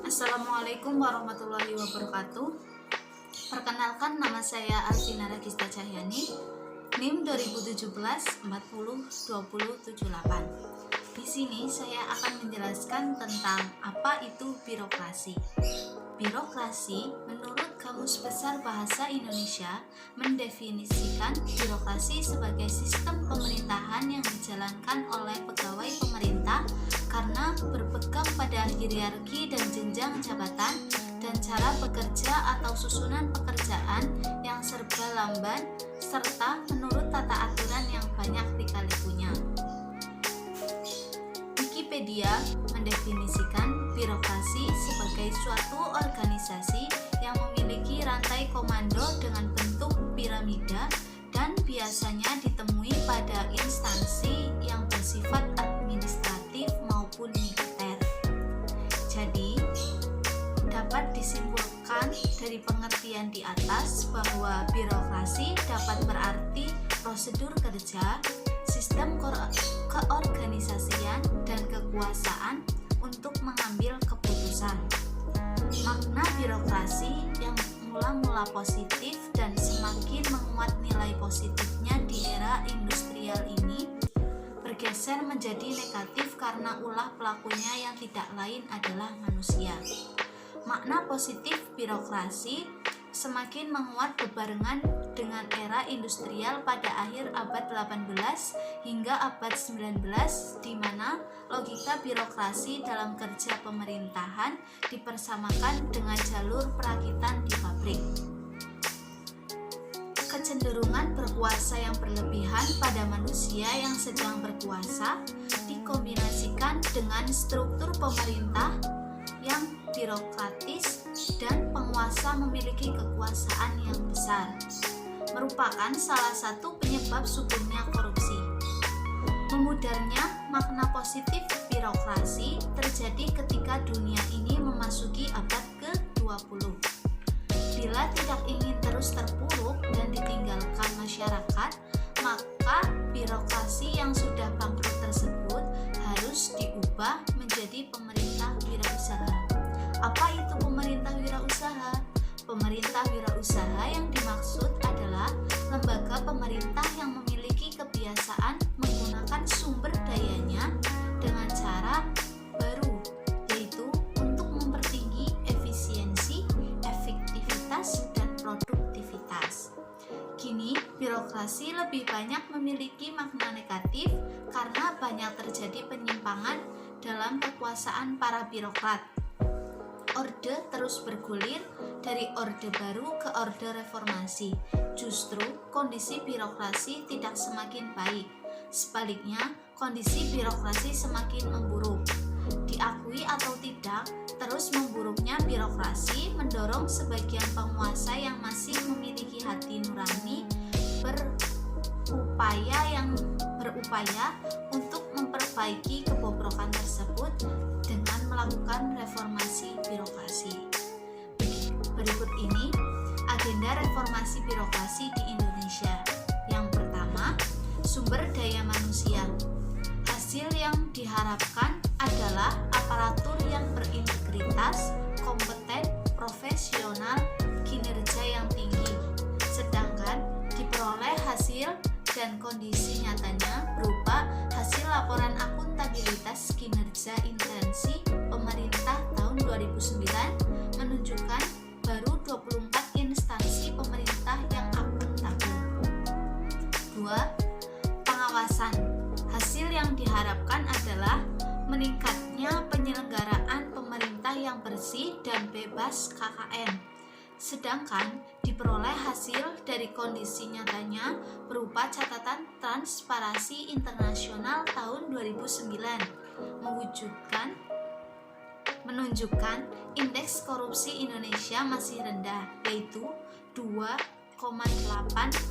Assalamualaikum warahmatullahi wabarakatuh. Perkenalkan, nama saya Alvina Regista Cahyani, NIM 2017 40 20 78. Di sini saya akan menjelaskan tentang apa itu birokrasi. Birokrasi menurut Kamus Besar Bahasa Indonesia mendefinisikan birokrasi sebagai sistem pemerintahan yang dijalankan oleh pegawai pemerintah karena berpegang pada hierarki dan jenjang jabatan dan cara bekerja atau susunan pekerjaan yang serba lamban serta menurut tata aturan yang banyak dikalipunya. Wikipedia mendefinisikan birokrasi sebagai suatu organisasi yang memiliki rantai komando dengan bentuk piramida dan biasanya ditemui pada instansi yang bersifat administratif maupun militer. Jadi, dapat disimpulkan dari pengertian di atas bahwa birokrasi dapat berarti prosedur kerja, sistem keorganisasian, dan kekuasaan untuk mengambil keputusan. Makna birokrasi yang mula-mula positif dan semakin menguat nilai positifnya di era industrial ini bergeser menjadi negatif karena ulah pelakunya yang tidak lain adalah manusia. Makna positif birokrasi semakin menguat bebarengan dengan era industrial pada akhir abad 18 hingga abad 19, di mana logika birokrasi dalam kerja pemerintahan dipersamakan dengan jalur perakitan di pabrik. Kecenderungan berkuasa yang berlebihan pada manusia yang sedang berkuasa dikombinasikan dengan struktur pemerintah yang birokratis dan penguasa memiliki kekuasaan yang besar, merupakan salah satu penyebab suburnya korupsi. Memudarnya makna positif birokrasi terjadi ketika dunia ini memasuki abad ke-20. Bila tidak ingin terus terpuruk dan ditinggalkan masyarakat, maka birokrasi yang sudah bangkrut tersebut harus diubah menjadi pemerintah wirausaha. Apa itu pemerintah wirausaha? Pemerintah wirausaha yang dimaksud adalah lembaga pemerintah yang memiliki kebiasaan menggunakan sumber dayanya dengan cara baru, yaitu untuk mempertinggi efisiensi, efektivitas, dan produktivitas. Kini, birokrasi lebih banyak memiliki makna negatif karena banyak terjadi penyimpangan dalam kekuasaan para birokrat. Orde terus bergulir dari orde baru ke orde reformasi. Justru kondisi birokrasi tidak semakin baik. Sebaliknya, kondisi birokrasi semakin memburuk. Diakui atau tidak, terus memburuknya birokrasi mendorong sebagian penguasa yang masih memiliki hati nurani berupaya untuk memperbaiki kebobrokan tersebut dengan melakukan reformasi birokrasi. Berikut ini agenda reformasi birokrasi di Indonesia. Yang pertama, sumber daya manusia. Hasil yang diharapkan adalah aparatur yang berintegritas, kompeten, profesional, kinerja yang tinggi. Sedangkan diperoleh hasil dan kondisi nyatanya berupa hasil laporan akuntabilitas kinerja intensi pemerintah tahun 2009 menunjukkan baru 24 instansi pemerintah yang akuntabel. 2. Pengawasan. Hasil yang diharapkan adalah meningkatnya penyelenggaraan pemerintah yang bersih dan bebas KKN. Sedangkan diperoleh hasil dari kondisi nyatanya berupa catatan Transparansi Internasional tahun 2009 menunjukkan indeks korupsi Indonesia masih rendah, yaitu 2,8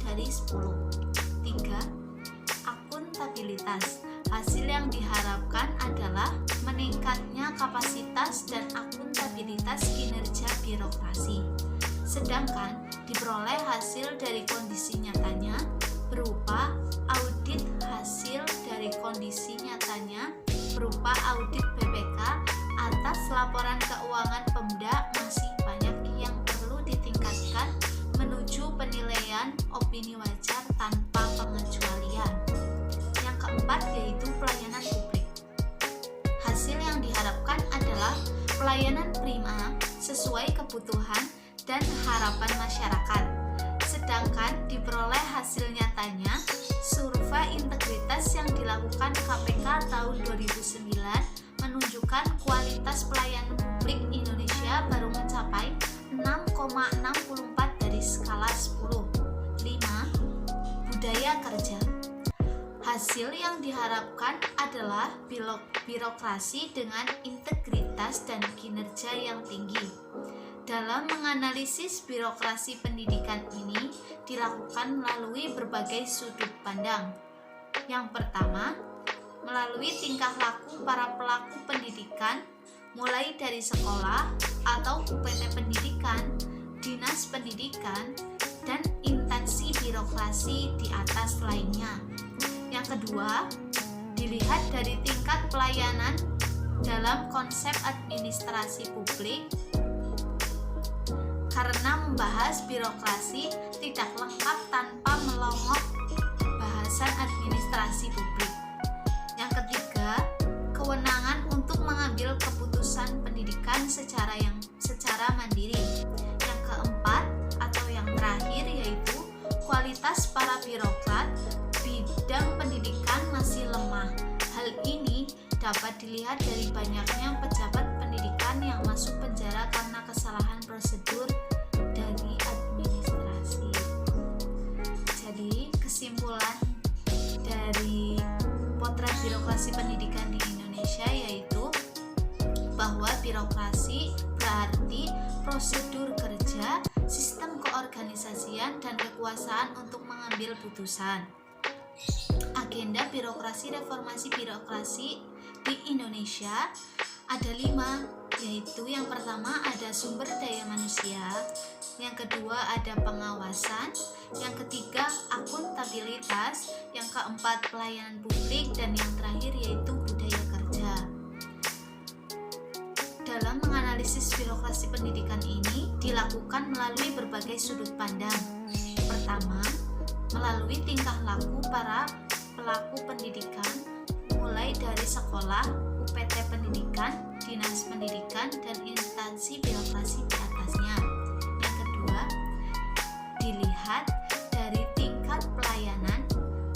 dari 10. 3. Akuntabilitas. Hasil yang diharapkan adalah meningkatnya kapasitas dan akuntabilitas kinerja birokrasi. Sedangkan diperoleh hasil dari kondisi nyatanya berupa audit hasil dari kondisi nyatanya berupa audit BPK atas pelaporan keuangan Pemda masih banyak yang perlu ditingkatkan menuju penilaian opini wajar tanpa pengecualian. Yang keempat yaitu pelayanan publik. Hasil yang diharapkan adalah pelayanan prima sesuai kebutuhan dan harapan masyarakat. Sedangkan diperoleh hasil nyatanya, survei integritas yang dilakukan KPK tahun 2009 menunjukkan kualitas pelayanan publik Indonesia baru mencapai 6,64 dari skala 10. 5. Budaya kerja. Hasil yang diharapkan adalah birokrasi dengan integritas dan kinerja yang tinggi. Dalam menganalisis birokrasi pendidikan ini dilakukan melalui berbagai sudut pandang. Yang pertama, melalui tingkah laku para pelaku pendidikan, mulai dari sekolah atau UPT pendidikan, dinas pendidikan, dan instansi birokrasi di atas lainnya. Yang kedua, dilihat dari tingkat pelayanan dalam konsep administrasi publik, karena membahas birokrasi tidak lengkap tanpa melongok bahasan administrasi publik. Yang ketiga, kewenangan untuk mengambil keputusan pendidikan secara mandiri. Yang keempat atau yang terakhir yaitu kualitas para birokrat bidang pendidikan masih lemah. Hal ini dapat dilihat dari banyaknya pejabat pendidikan yang masuk penjara karena kesalahan prosedur dari administrasi. Jadi, kesimpulan dari potret birokrasi pendidikan di Indonesia yaitu bahwa birokrasi berarti prosedur kerja, sistem keorganisasian, dan kekuasaan untuk mengambil putusan. Agenda birokrasi reformasi birokrasi di Indonesia ada 5, yaitu yang pertama ada sumber daya manusia, yang kedua ada pengawasan, yang ketiga akuntabilitas, yang keempat pelayanan publik, dan yang terakhir yaitu budaya kerja. Dalam menganalisis birokrasi pendidikan ini dilakukan melalui berbagai sudut pandang. Pertama, melalui tingkah laku para pelaku pendidikan, mulai dari sekolah, UPT pendidikan, dinas pendidikan, dan instansi birokrasi di atasnya. Yang kedua, dilihat dari tingkat pelayanan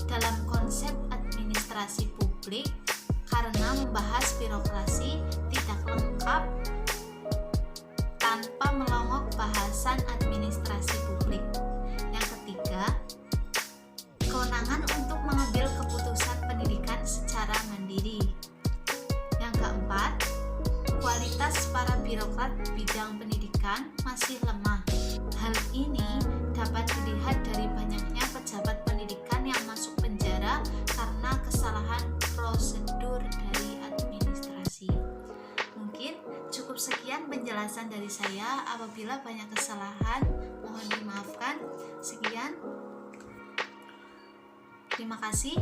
dalam konsep administrasi publik, karena membahas birokrasi tidak lengkap tanpa melongok bahasan administrasi publik. Yang ketiga, kewenangan untuk mengambil keputusan pendidikan secara mandiri. Yang keempat, kualitas para birokrat bidang pendidikan masih lemah. Hal ini dapat dilihat dari banyaknya pejabat pendidikan yang masuk penjara karena kesalahan prosedur dari administrasi. Mungkin cukup sekian penjelasan dari saya. Apabila banyak kesalahan, mohon dimaafkan. Sekian. Terima kasih.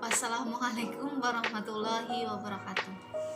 Wassalamualaikum warahmatullahi wabarakatuh.